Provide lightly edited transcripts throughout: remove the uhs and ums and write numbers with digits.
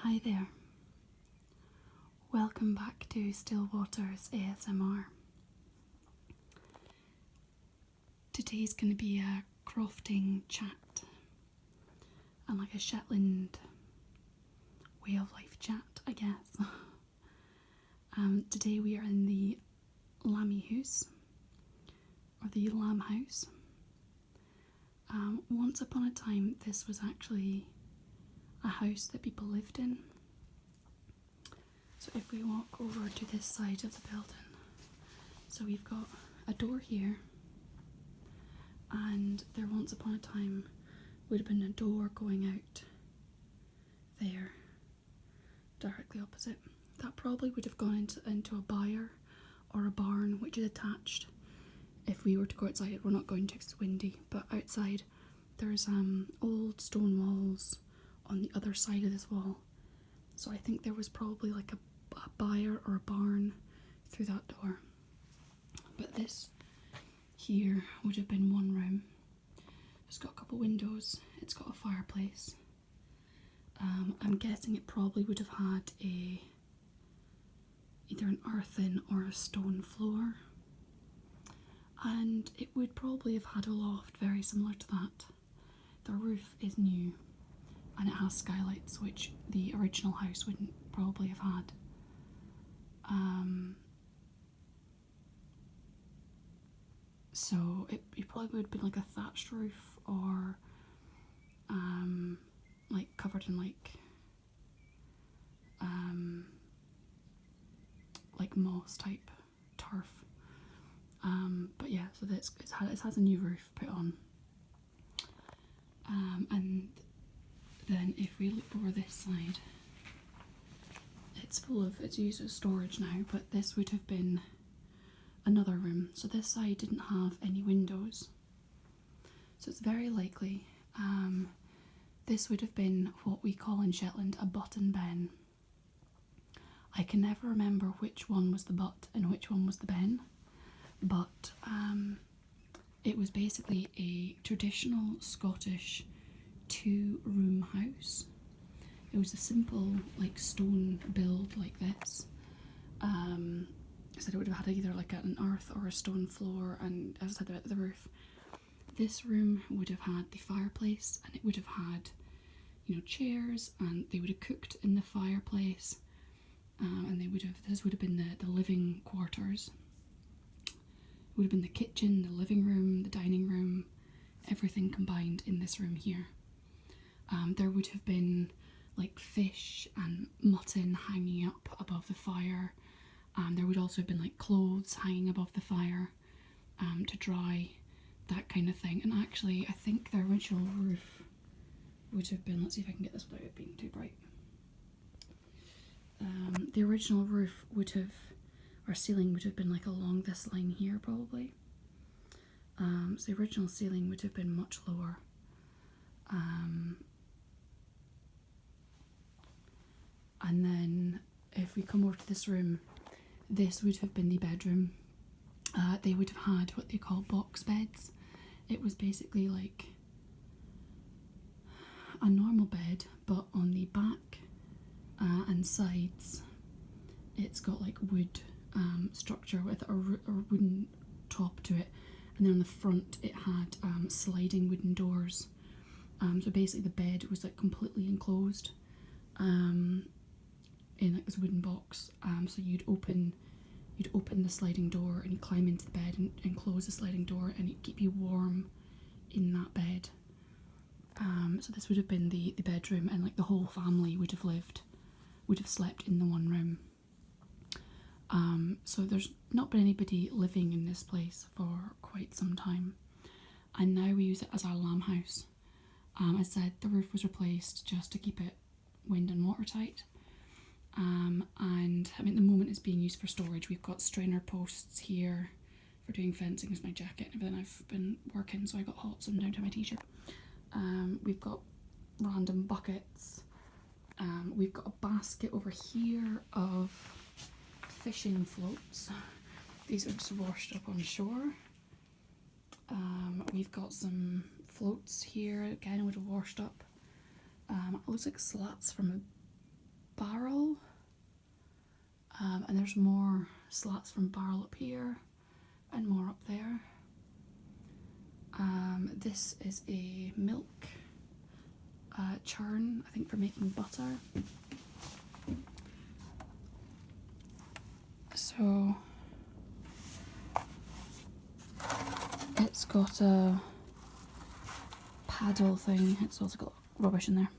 Hi there. Welcome back to Stillwater's ASMR. Today's going to be a crofting chat and like a Shetland way of life chat, I guess. Today we are in the lamby hoose, or the lamb house. Once upon a time this was actually a house that people lived in. So if we walk over to this side of the building, so we've got a door here, and there once upon a time would have been a door going out there, directly opposite. That probably would have gone into a byre or a barn, which is attached. If we were to go outside, we're not going to because it's windy, but outside there's old stone walls on the other side of this wall. So I think there was probably like a byre or a barn through that door. But this here would have been one room. It's got a couple windows, it's got a fireplace. I'm guessing it probably would have had either an earthen or a stone floor. And it would probably have had a loft very similar to that. The roof is new and it has skylights, which the original house wouldn't probably have had. So it probably would have been like a thatched roof, or like covered in like moss type turf. But yeah, so it has a new roof put on. And then if we look over this side, it's used as storage now, but this would have been another room. So this side didn't have any windows, so it's very likely this would have been what we call in Shetland a butt and ben. I can never remember which one was the butt and which one was the ben, but it was basically a traditional Scottish 2-room house. It was a simple like stone build like this. So it would have had either like an earth or a stone floor, and as I said about the roof, this room would have had the fireplace, and it would have had, you know, chairs, and they would have cooked in the fireplace, and this would have been the living quarters. It would have been the kitchen, the living room, the dining room, everything combined in this room here. There would have been like fish and mutton hanging up above the fire. There would also have been like clothes hanging above the fire to dry, that kind of thing. And actually I think the original roof would have been, let's see if I can get this without it being too bright. The original roof would have, or ceiling would have been like along this line here probably. So the original ceiling would have been much lower. And then if we come over to this room, this would have been the bedroom. They would have had what they call box beds. It was basically like a normal bed, but on the back and sides it's got like wood structure with a wooden top to it, and then on the front it had sliding wooden doors. So basically the bed was like completely enclosed in like this wooden box. So you'd open the sliding door and you climb into the bed and close the sliding door, and it'd keep you warm in that bed. So this would have been the bedroom, and like the whole family would have slept in the one room. So there's not been anybody living in this place for quite some time, and now we use it as our lamb house. As I said, the roof was replaced just to keep it wind and watertight. And I mean, at the moment it's being used for storage. We've got strainer posts here for doing fencing as my jacket and everything. I've been working, so I got hot, so I'm down to my t-shirt. We've got random buckets. We've got a basket over here of fishing floats. These are just washed up on shore. We've got some floats here, again would have washed up. It looks like slats from barrel, and there's more slats from barrel up here and more up there. This is a milk churn, I think for making butter. So it's got a paddle thing, it's also got rubbish in there.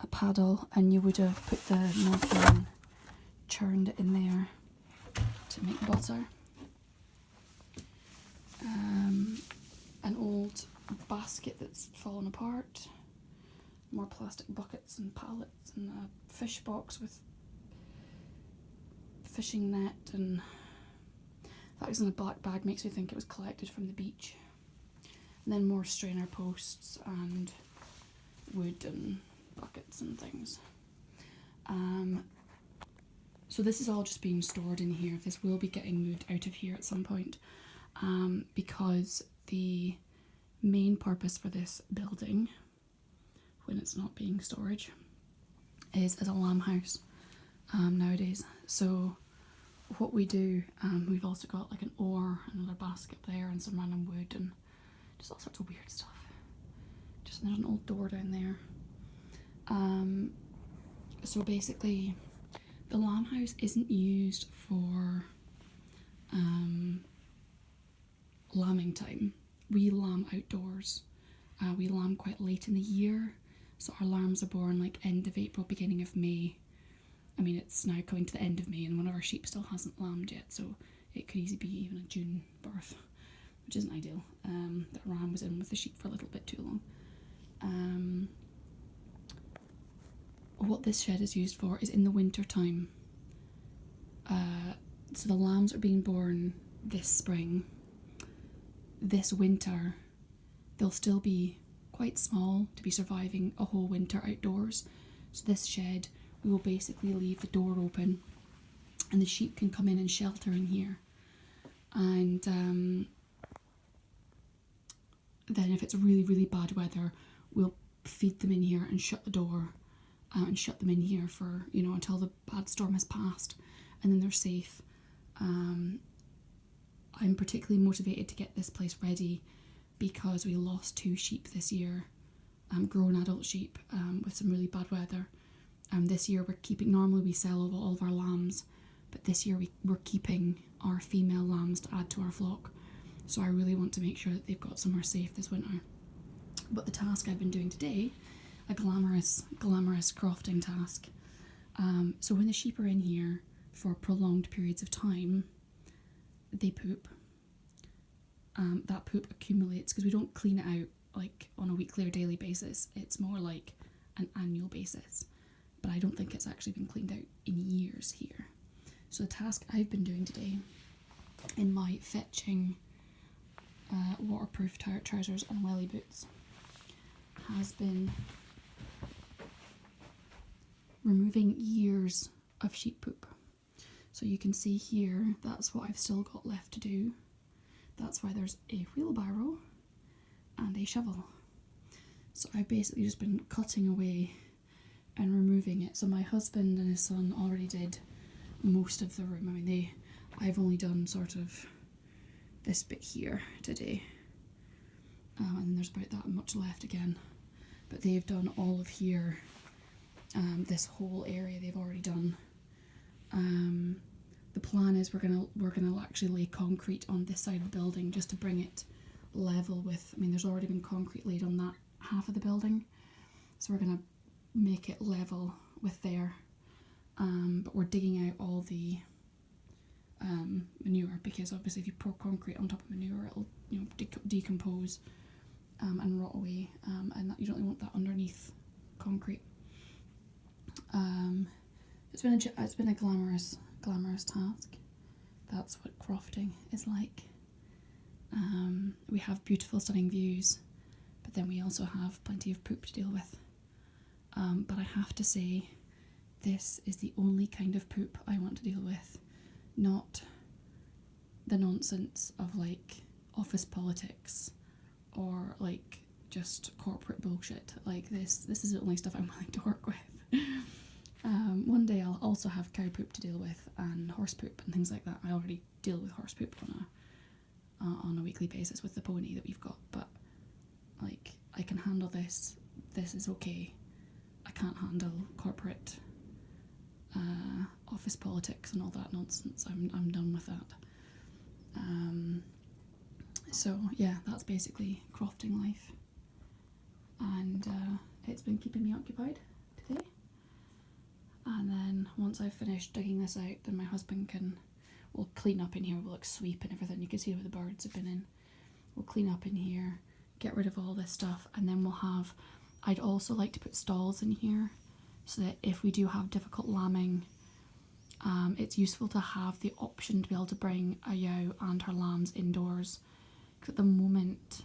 A paddle, and you would have put the milk in, churned it in there to make butter. An old basket that's fallen apart, more plastic buckets and pallets, and a fish box with fishing net, and that was in a black bag, makes me think it was collected from the beach. And then more strainer posts and wood and buckets and things. So this is all just being stored in here. This will be getting moved out of here at some point, because the main purpose for this building, when it's not being storage, is as a lamb house nowadays. So what we do, we've also got like an oar, another basket there, and some random wood and just all sorts of weird stuff. Just, there's an old door down there. So basically the lamb house isn't used for lambing time. We lamb outdoors. We lamb quite late in the year, so our lambs are born like end of April, beginning of May. I mean, it's now coming to the end of May and one of our sheep still hasn't lambed yet, so it could easily be even a June birth, which isn't ideal. That ram was in with the sheep for a little bit too long. What this shed is used for is in the winter time. So the lambs are being born this spring. This winter, they'll still be quite small to be surviving a whole winter outdoors. So this shed, we will basically leave the door open and the sheep can come in and shelter in here. And then if it's really, really bad weather, we'll feed them in here and shut the door and shut them in here for, you know, until the bad storm has passed, and then they're safe. I'm particularly motivated to get this place ready because we lost 2 sheep this year, grown adult sheep, with some really bad weather. This year we're keeping, normally we sell all of our lambs, but this year we're keeping our female lambs to add to our flock. So I really want to make sure that they've got somewhere safe this winter. But the task I've been doing today, a glamorous crofting task. So when the sheep are in here for prolonged periods of time, they poop. That poop accumulates because we don't clean it out like on a weekly or daily basis. It's more like an annual basis. But I don't think it's actually been cleaned out in years here. So the task I've been doing today, in my fetching waterproof trousers and welly boots, has been removing years of sheep poop. So you can see here, that's what I've still got left to do. That's why there's a wheelbarrow and a shovel. So I've basically just been cutting away and removing it. So my husband and his son already did most of the room. I mean, I've only done sort of this bit here today. And then there's about that much left again. But they've done all of here. This whole area they've already done. The plan is we're gonna actually lay concrete on this side of the building just to bring it level with, I mean, there's already been concrete laid on that half of the building, so we're gonna make it level with there. But we're digging out all the manure, because obviously if you pour concrete on top of manure, it'll, you know, decompose and rot away, and that, you don't really want that underneath concrete. It's been a glamorous task. That's what crofting is like. We have beautiful, stunning views, but then we also have plenty of poop to deal with. But I have to say, this is the only kind of poop I want to deal with, not the nonsense of like office politics or like just corporate bullshit. Like this is the only stuff I'm willing to work with. also have cow poop to deal with and horse poop and things like that. I already deal with horse poop on a weekly basis with the pony that we've got, but like I can handle this. This is okay. I can't handle corporate office politics and all that nonsense. I'm done with that. So yeah, that's basically crofting life, and it's been keeping me occupied today. And then once I've finished digging this out, then my husband will clean up in here. We'll like sweep and everything. You can see where the birds have been in. We'll clean up in here, get rid of all this stuff, and then we'll have. I'd also like to put stalls in here, so that if we do have difficult lambing, it's useful to have the option to be able to bring a ewe and her lambs indoors. Because at the moment,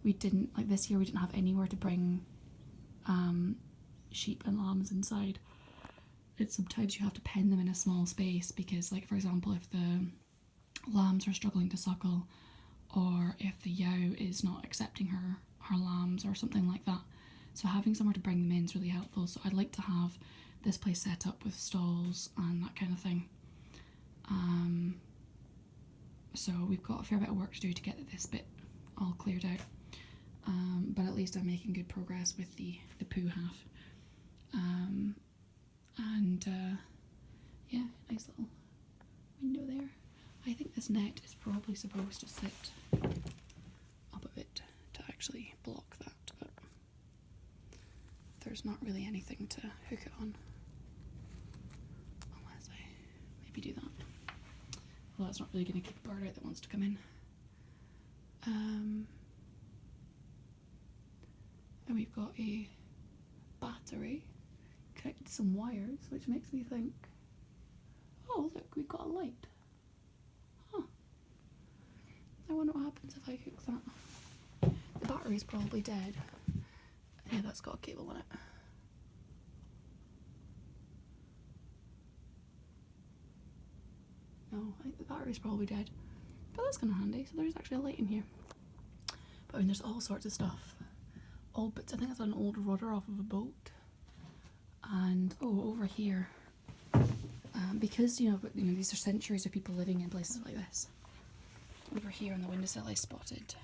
we didn't, like this year, we didn't have anywhere to bring sheep and lambs inside. It's sometimes you have to pen them in a small space because, like, for example, if the lambs are struggling to suckle, or if the ewe is not accepting her lambs or something like that. So having somewhere to bring them in is really helpful. So I'd like to have this place set up with stalls and that kind of thing. So we've got a fair bit of work to do to get this bit all cleared out. But at least I'm making good progress with the poo half. Yeah, nice little window there. I think this net is probably supposed to sit up a bit to actually block that, but there's not really anything to hook it on. Unless I maybe do that. Well, that's not really going to keep a bird out that wants to come in. And we've got a battery connected to some wires, which makes me think, oh look, we've got a light. Huh. I wonder what happens if I hook that. The battery's probably dead. Yeah, that's got a cable in it. No, I think the battery's probably dead. But that's kind of handy, so there's actually a light in here. But I mean, there's all sorts of stuff. Old bits, I think it's an old rudder off of a boat. And, oh, over here. Because, you know, these are centuries of people living in places like this. Over here on the windowsill I spotted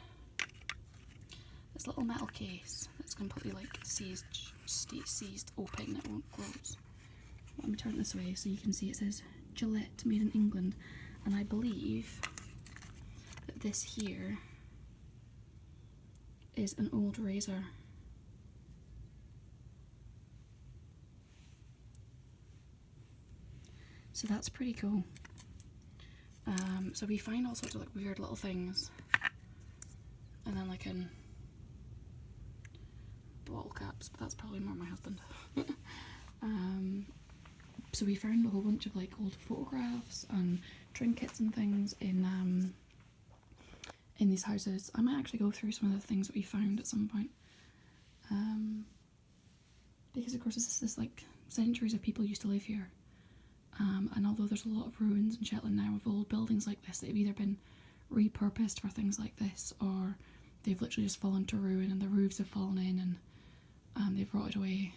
this little metal case that's completely like seized open, it won't close. Let me turn it this way so you can see it says Gillette made in England, and I believe that this here is an old razor. So that's pretty cool. So we find all sorts of like weird little things, and then like in bottle caps, but that's probably more my husband. So we found a whole bunch of like old photographs and trinkets and things in these houses. I might actually go through some of the things that we found at some point, because of course this is like centuries of people used to live here. And although there's a lot of ruins in Shetland now of old buildings like this, they've either been repurposed for things like this, or they've literally just fallen to ruin and the roofs have fallen in and they've rotted away.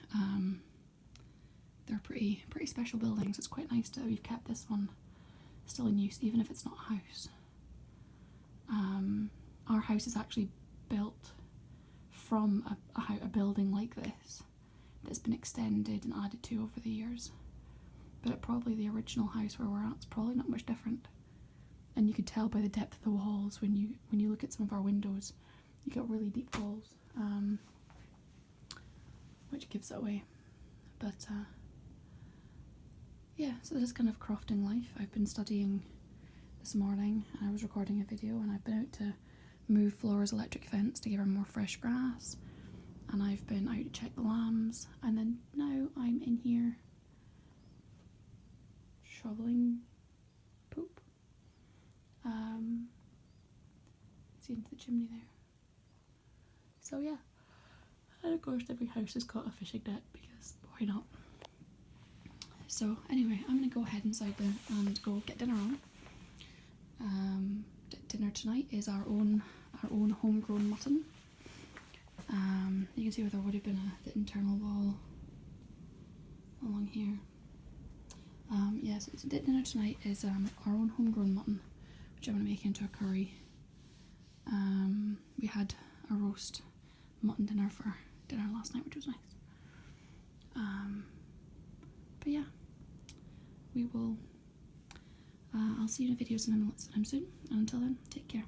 They're pretty special buildings. It's quite nice that we've kept this one still in use, even if it's not a house. Our house is actually built from a building like this that's been extended and added to over the years. But probably the original house where we're at is probably not much different, and you could tell by the depth of the walls when you look at some of our windows. You got really deep walls, which gives it away. But yeah, so this is kind of crofting life. I've been studying this morning, and I was recording a video, and I've been out to move Flora's electric fence to give her more fresh grass, and I've been out to check the lambs, and then now I'm in here shoveling poop. See into the chimney there. So yeah, and of course every house has got a fishing net because why not? So anyway, I'm gonna go ahead inside there and go get dinner on. Dinner tonight is our own homegrown mutton. You can see where there would have been the internal wall along here. Yeah, so dinner tonight is our own homegrown mutton, which I'm going to make into a curry. We had a roast mutton dinner for dinner last night, which was nice. But yeah, we will. I'll see you in a video sometime soon, and until then, take care.